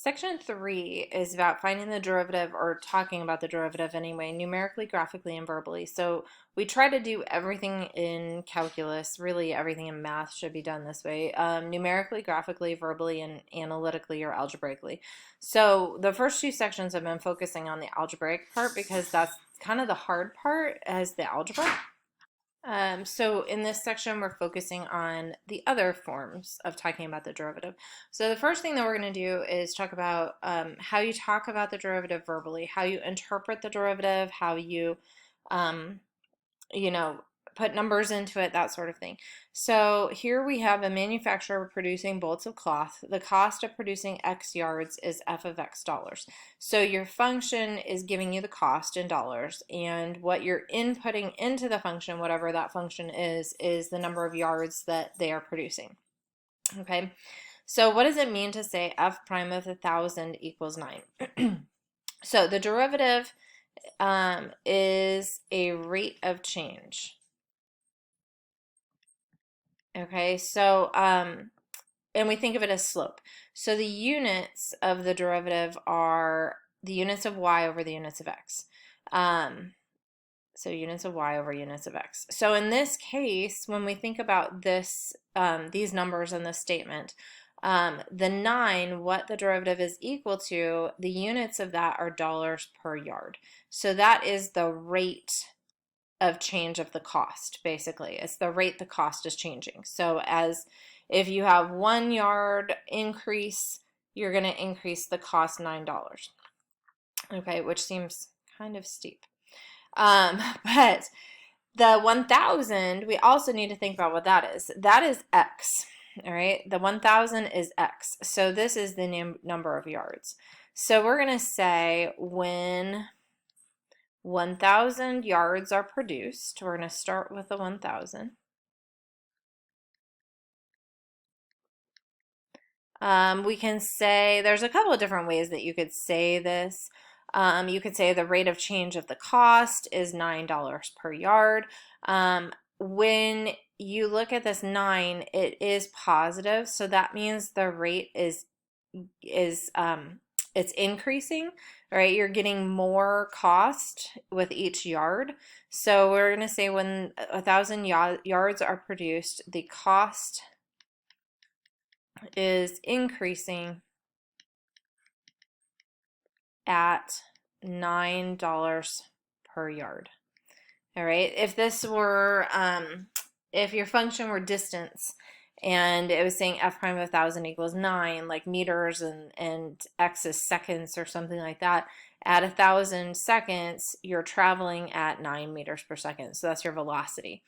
Section 3 is about finding the derivative, or talking about the derivative anyway, numerically, graphically, and verbally. So we try to do everything in calculus, really everything in math should be done this way, numerically, graphically, verbally, and analytically or algebraically. So the first two sections I've been focusing on the algebraic part because that's kind of the hard part as the algebra. So in this section, we're focusing on the other forms of talking about the derivative. So the first thing that we're going to do is talk about how you talk about the derivative verbally, how you interpret the derivative, how you, um, you know, put numbers into it, that sort of thing. So here we have a manufacturer producing bolts of cloth. The cost of producing X yards is F of X dollars. So your function is giving you the cost in dollars, and what you're inputting into the function, whatever that function is the number of yards that they are producing. Okay, so what does it mean to say F prime of 1,000 equals 9? So the derivative is a rate of change. Okay, so, and we think of it as slope. So the units of the derivative are the units of y over the units of x. So units of y over units of x. So in this case, when we think about this, these numbers in this statement, the 9, what the derivative is equal to, the units of that are dollars per yard. So that is the rate of change of the cost, basically. It's the rate the cost is changing. So as if you have 1 yard increase, you're going to increase the cost $9. Okay, which seems kind of steep. But the 1,000, we also need to think about what that is. That is X, all right? The 1,000 is X. So this is the number of yards. So we're going to say when 1,000 yards are produced, we're going to start with the 1,000. We can say, there's a couple of different ways that you could say this. You could say the rate of change of the cost is $9 per yard. When you look at this 9, it is positive, so that means the rate is it's increasing, right? You're getting more cost with each yard. So we're going to say when 1,000 yards are produced, the cost is increasing at $9 per yard. All right. If this were, if your function were distance, and it was saying f prime of 1,000 equals 9, like meters, and x is seconds or something like that, at 1,000 seconds, you're traveling at 9 meters per second. So that's your velocity.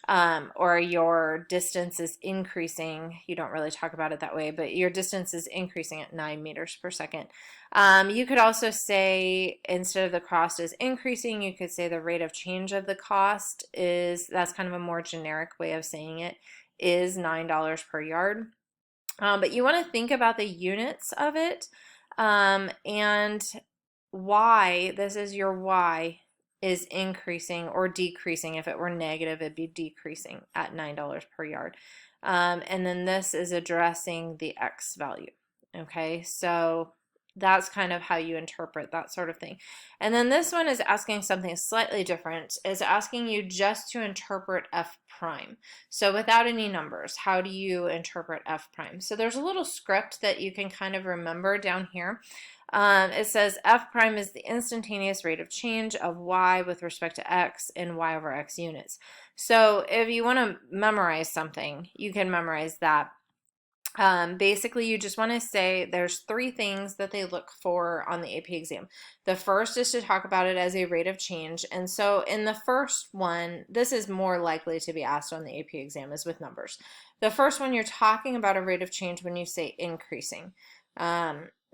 Or your distance is increasing. You don't really talk about it that way, but your distance is increasing at 9 meters per second. You could also say, instead of the cost is increasing, you could say the rate of change of the cost is, that's kind of a more generic way of saying it, is $9 per yard. But you want to think about the units of it, and y, this is your y, is increasing or decreasing. If it were negative, it'd be decreasing at $9 per yard. And then this is addressing the x value. Okay, so that's kind of how you interpret that sort of thing. And then this one is asking something slightly different. It's asking you just to interpret f prime. So without any numbers, how do you interpret f prime? So there's a little script that you can kind of remember down here. It says f prime is the instantaneous rate of change of y with respect to x in y over x units. So if you want to memorize something, you can memorize that. Basically, you just want to say there's 3 things that they look for on the AP exam. The first is to talk about it as a rate of change. And so in the first one, this is more likely to be asked on the AP exam, is with numbers. The first one, you're talking about a rate of change when you say increasing.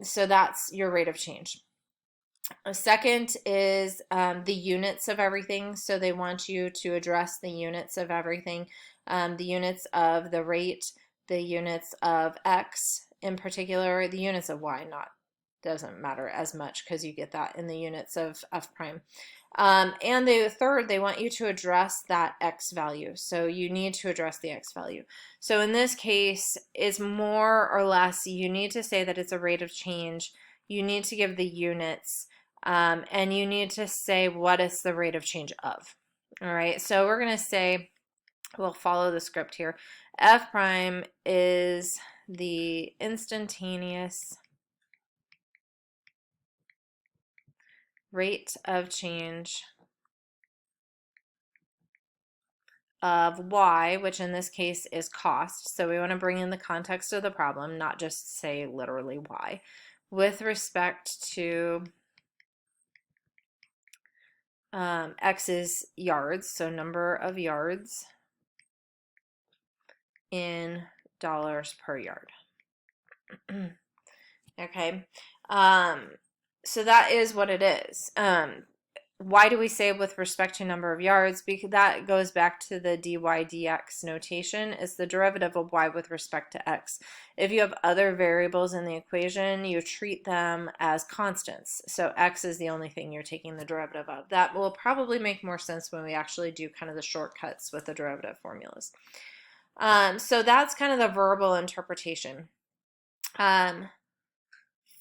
So that's your rate of change. A second is the units of everything. So they want you to address the units of everything, the units of the rate, the units of x in particular, the units of y, not doesn't matter as much because you get that in the units of f prime. And the third, they want you to address that x value. So you need to address the x value. So in this case, it's more or less, you need to say that it's a rate of change. You need to give the units, and you need to say what is the rate of change of. All right, so we're going to say, we'll follow the script here. F prime is the instantaneous rate of change of y, which in this case is cost. So we want to bring in the context of the problem, not just say literally y, with respect to x is yards, so number of yards in dollars per yard. Okay, so that is what it is. Why do we say with respect to number of yards? Because that goes back to the dy dx notation. It's the derivative of y with respect to x. If you have other variables in the equation, you treat them as constants. So x is the only thing you're taking the derivative of. That will probably make more sense when we actually do kind of the shortcuts with the derivative formulas. So that's kind of the verbal interpretation.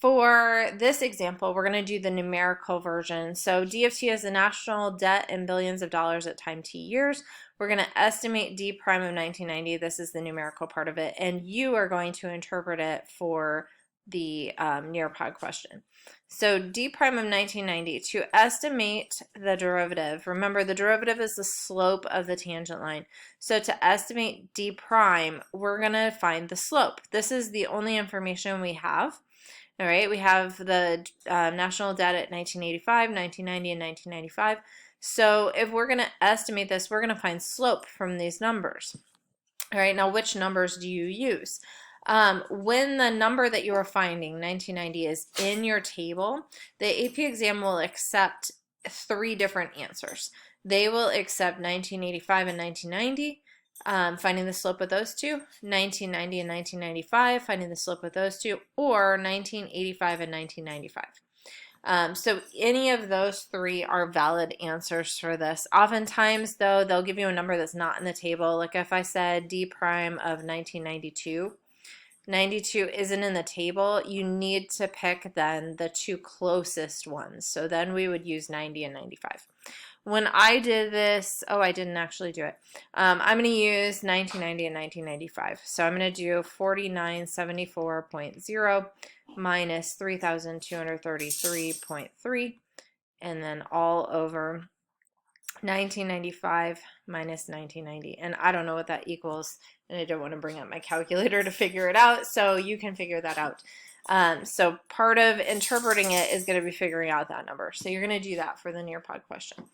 For this example, we're going to do the numerical version. So D of t is the national debt in billions of dollars at time t years. We're going to estimate D prime of 1990. This is the numerical part of it. And you are going to interpret it for the Nearpod question. So D prime of 1990, to estimate the derivative, remember the derivative is the slope of the tangent line. So to estimate D prime, we're going to find the slope. This is the only information we have. All right, we have the national debt at 1985, 1990, and 1995. So if we're going to estimate this, we're going to find slope from these numbers. All right, now which numbers do you use? When the number that you are finding, 1990, is in your table, the AP exam will accept 3 different answers. They will accept 1985 and 1990. Finding the slope of those two, 1990 and 1995, finding the slope of those two, or 1985 and 1995. So any of those 3 are valid answers for this. Oftentimes, though, they'll give you a number that's not in the table. Like if I said D prime of 1992, 92 isn't in the table, you need to pick then the 2 closest ones. So then we would use 90 and 95. When I did this, I didn't actually do it. I'm going to use 1990 and 1995. So I'm going to do 4974.0 minus 3233.3, and then all over 1995 minus 1990. And I don't know what that equals, and I don't want to bring up my calculator to figure it out, so you can figure that out. So part of interpreting it is going to be figuring out that number. So you're going to do that for the Nearpod question.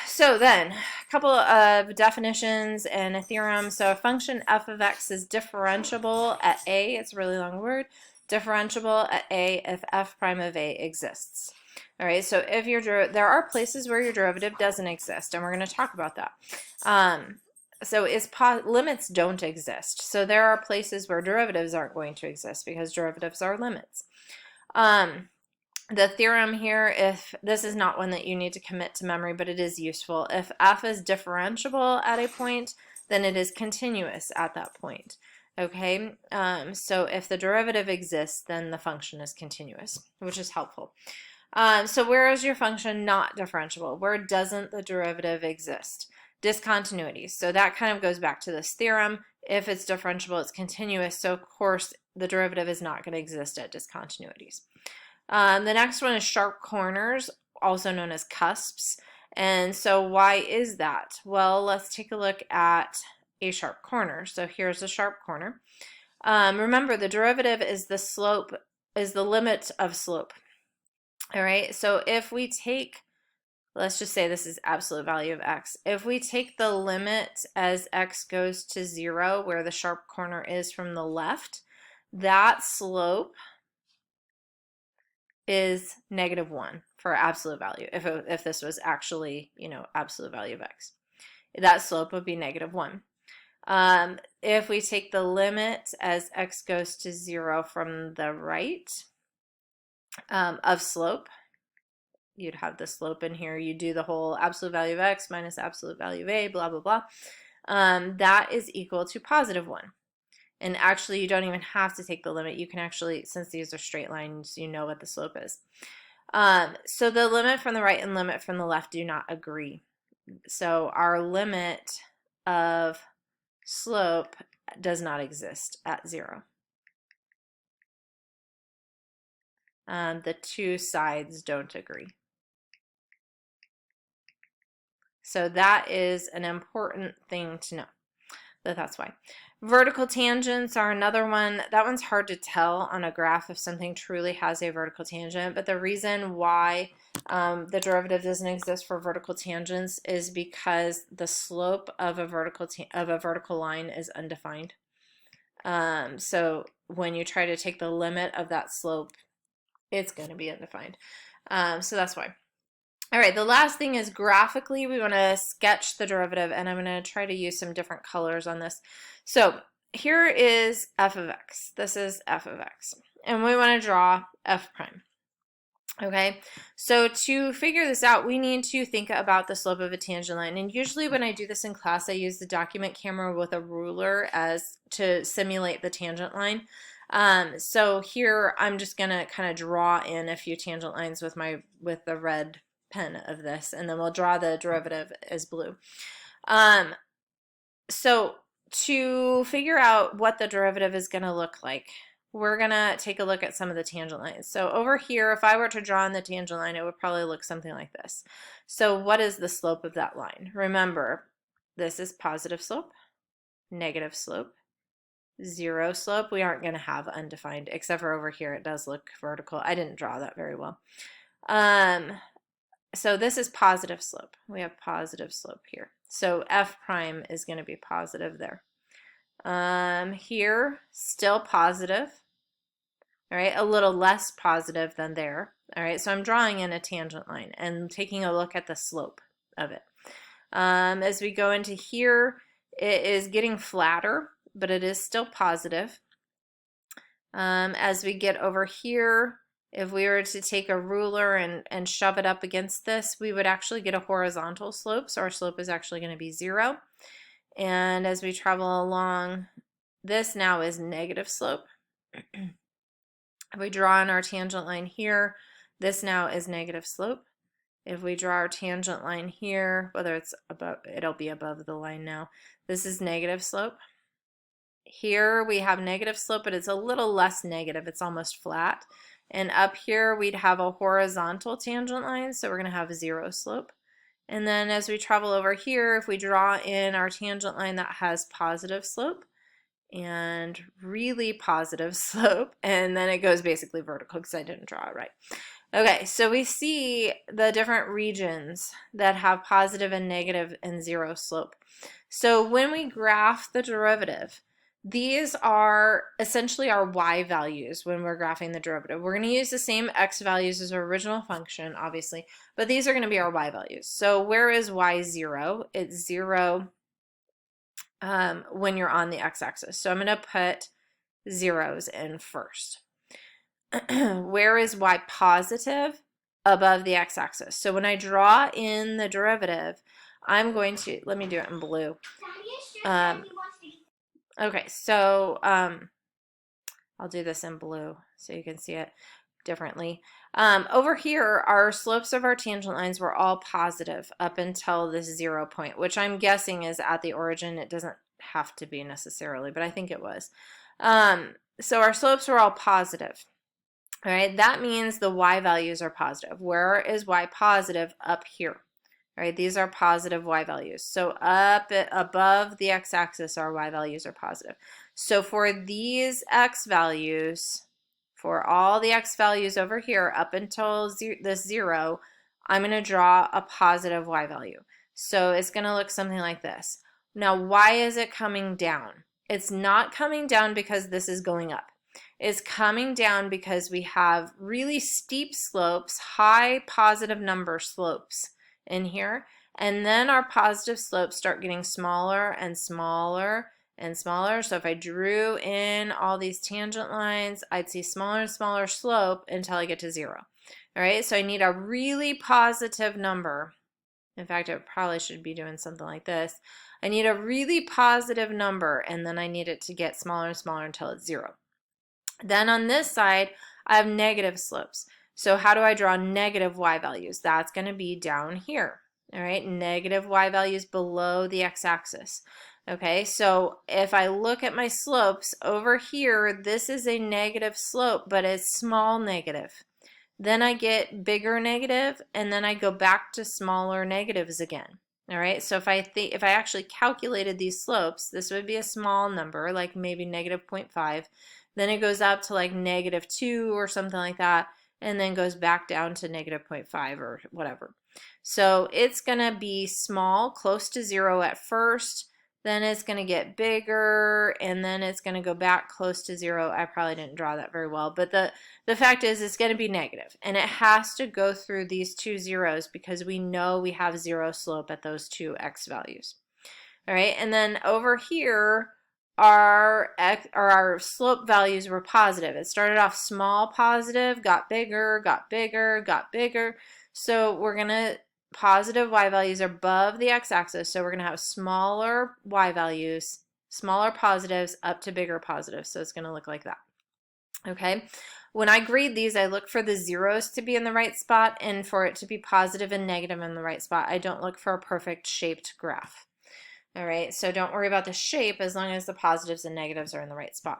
So then, a couple of definitions and a theorem. So a function f of x is differentiable at a, it's a really long word, differentiable at a if f prime of a exists. All right, so if there are places where your derivative doesn't exist, and we're going to talk about that. So limits don't exist. So there are places where derivatives aren't going to exist because derivatives are limits. The theorem here, if this is not one that you need to commit to memory, but it is useful. If f is differentiable at a point, then it is continuous at that point. Okay, so if the derivative exists, then the function is continuous, which is helpful. So where is your function not differentiable? Where doesn't the derivative exist? Discontinuities. So that kind of goes back to this theorem. If it's differentiable, it's continuous. So of course, the derivative is not going to exist at discontinuities. The next one is sharp corners, also known as cusps. And so why is that? Well, let's take a look at a sharp corner. So here's a sharp corner. Remember, the derivative is the slope, is the limit of slope. All right, so if we take, let's just say this is absolute value of x. If we take the limit as x goes to 0, where the sharp corner is from the left, that slope is -1 for absolute value. If this was actually, absolute value of x, that slope would be -1. If we take the limit as x goes to 0 from the right, of slope. You'd have the slope in here. You do the whole absolute value of x minus absolute value of a, blah, blah, blah. That is equal to positive 1. And actually, you don't even have to take the limit. You can actually, since these are straight lines, you know what the slope is. So the limit from the right and limit from the left do not agree. So our limit of slope does not exist at 0. The two sides don't agree. So that is an important thing to know, that's why. Vertical tangents are another one. That one's hard to tell on a graph if something truly has a vertical tangent, but the reason why the derivative doesn't exist for vertical tangents is because the slope of a vertical line is undefined. So when you try to take the limit of that slope, it's going to be undefined. So that's why. All right, the last thing is graphically, we want to sketch the derivative, and I'm going to try to use some different colors on this. So here is f of x. This is f of x, and we want to draw f prime. Okay, so to figure this out, we need to think about the slope of a tangent line, and usually when I do this in class, I use the document camera with a ruler as to simulate the tangent line. So here I'm just going to kind of draw in a few tangent lines with the red pen of this, and then we'll draw the derivative as blue. So to figure out what the derivative is going to look like, we're going to take a look at some of the tangent lines. So over here, if I were to draw on the tangent line, it would probably look something like this. So what is the slope of that line? Remember, this is positive slope, negative slope, 0 slope. We aren't going to have undefined, except for over here it does look vertical. I didn't draw that very well. So this is positive slope. We have positive slope here. So f prime is going to be positive there. Here, still positive. All right, a little less positive than there. All right, so I'm drawing in a tangent line and taking a look at the slope of it. As we go into here, it is getting flatter, but it is still positive. As we get over here, if we were to take a ruler and shove it up against this, we would actually get a horizontal slope, so our slope is actually going to be 0. And as we travel along, this now is negative slope. If we draw on our tangent line here, this now is negative slope. If we draw our tangent line here, whether it's above, it'll be above the line now. This is negative slope. Here we have negative slope, but it's a little less negative. It's almost flat. And up here we'd have a horizontal tangent line, so we're going to have 0 slope. And then as we travel over here, if we draw in our tangent line that has positive slope and really positive slope, and then it goes basically vertical because I didn't draw it right. Okay, so we see the different regions that have positive and negative and 0 slope. So when we graph the derivative, these are essentially our y values when we're graphing the derivative. We're going to use the same x values as our original function, obviously, but these are going to be our y values. So where is y 0? It's 0 when you're on the x-axis. So I'm going to put zeros in first. Where is y positive? Above the x-axis. So when I draw in the derivative, I'm going to, let me do it in blue. Okay, so I'll do this in blue so you can see it differently. Over here, our slopes of our tangent lines were all positive up until this 0 point, which I'm guessing is at the origin. It doesn't have to be necessarily, but I think it was. So our slopes were all positive. All right, that means the y values are positive. Where is y positive? Up here. All right, these are positive y values. So up above the x-axis, our y values are positive. So for these x values, for all the x values over here up until this 0, I'm going to draw a positive y value. So it's going to look something like this. Now, why is it coming down? It's not coming down because this is going up. It's coming down because we have really steep slopes, high positive number slopes in here, and then our positive slopes start getting smaller and smaller and smaller. So if I drew in all these tangent lines, I'd see smaller and smaller slope until I get to 0. All right, so I need a really positive number. In fact, it probably should be doing something like this. I need a really positive number, and then I need it to get smaller and smaller until it's 0. Then on this side, I have negative slopes. So how do I draw negative y values? That's going to be down here. All right, negative y values below the x-axis. Okay, so if I look at my slopes over here, this is a negative slope, but it's small negative. Then I get bigger negative, and then I go back to smaller negatives again. All right, so if I actually calculated these slopes, this would be a small number, like maybe negative 0.5. Then it goes up to like negative 2 or something like that, and then goes back down to negative 0.5 or whatever. So it's going to be small, close to 0 at first, then it's going to get bigger, and then it's going to go back close to 0. I probably didn't draw that very well, but the fact is it's going to be negative, and it has to go through these two zeros because we know we have 0 slope at those two x values. All right, and then over here, our slope values were positive. It started off small positive, got bigger, got bigger, got bigger. So we're going to positive y values are above the x-axis, so we're going to have smaller y values, smaller positives up to bigger positives. So it's going to look like that. Okay, when I grade these, I look for the zeros to be in the right spot and for it to be positive and negative in the right spot. I don't look for a perfect shaped graph. All right, so don't worry about the shape as long as the positives and negatives are in the right spot.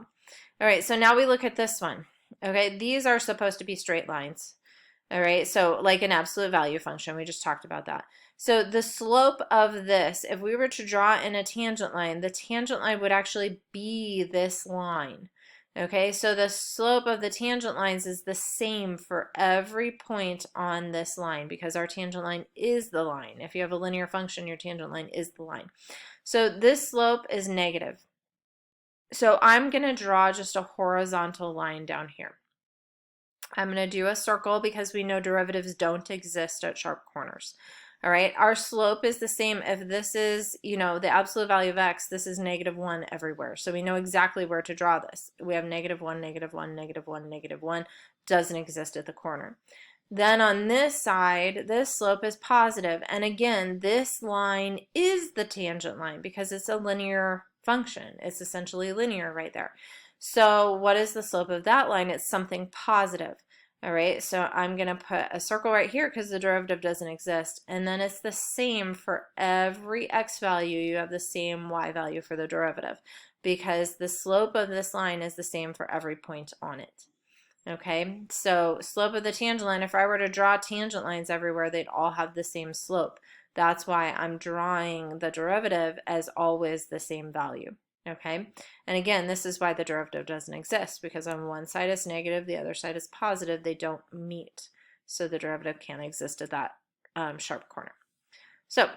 All right, so now we look at this one. Okay, these are supposed to be straight lines. All right, so like an absolute value function, we just talked about that. So the slope of this, if we were to draw in a tangent line, the tangent line would actually be this line. Okay, so the slope of the tangent lines is the same for every point on this line because our tangent line is the line. If you have a linear function, your tangent line is the line. So this slope is negative. So I'm going to draw just a horizontal line down here. I'm going to do a circle because we know derivatives don't exist at sharp corners. All right, our slope is the same if this is, the absolute value of x, this is -1 everywhere. So we know exactly where to draw this. We have -1, -1, -1, -1, doesn't exist at the corner. Then on this side, this slope is positive. And again, this line is the tangent line because it's a linear function. It's essentially linear right there. So what is the slope of that line? It's something positive. All right, so I'm going to put a circle right here because the derivative doesn't exist. And then it's the same for every x value. You have the same y value for the derivative because the slope of this line is the same for every point on it. Okay, so slope of the tangent line, if I were to draw tangent lines everywhere, they'd all have the same slope. That's why I'm drawing the derivative as always the same value. Okay, and again, this is why the derivative doesn't exist, because on one side it's negative, the other side is positive. They don't meet, so the derivative can't exist at that sharp corner. So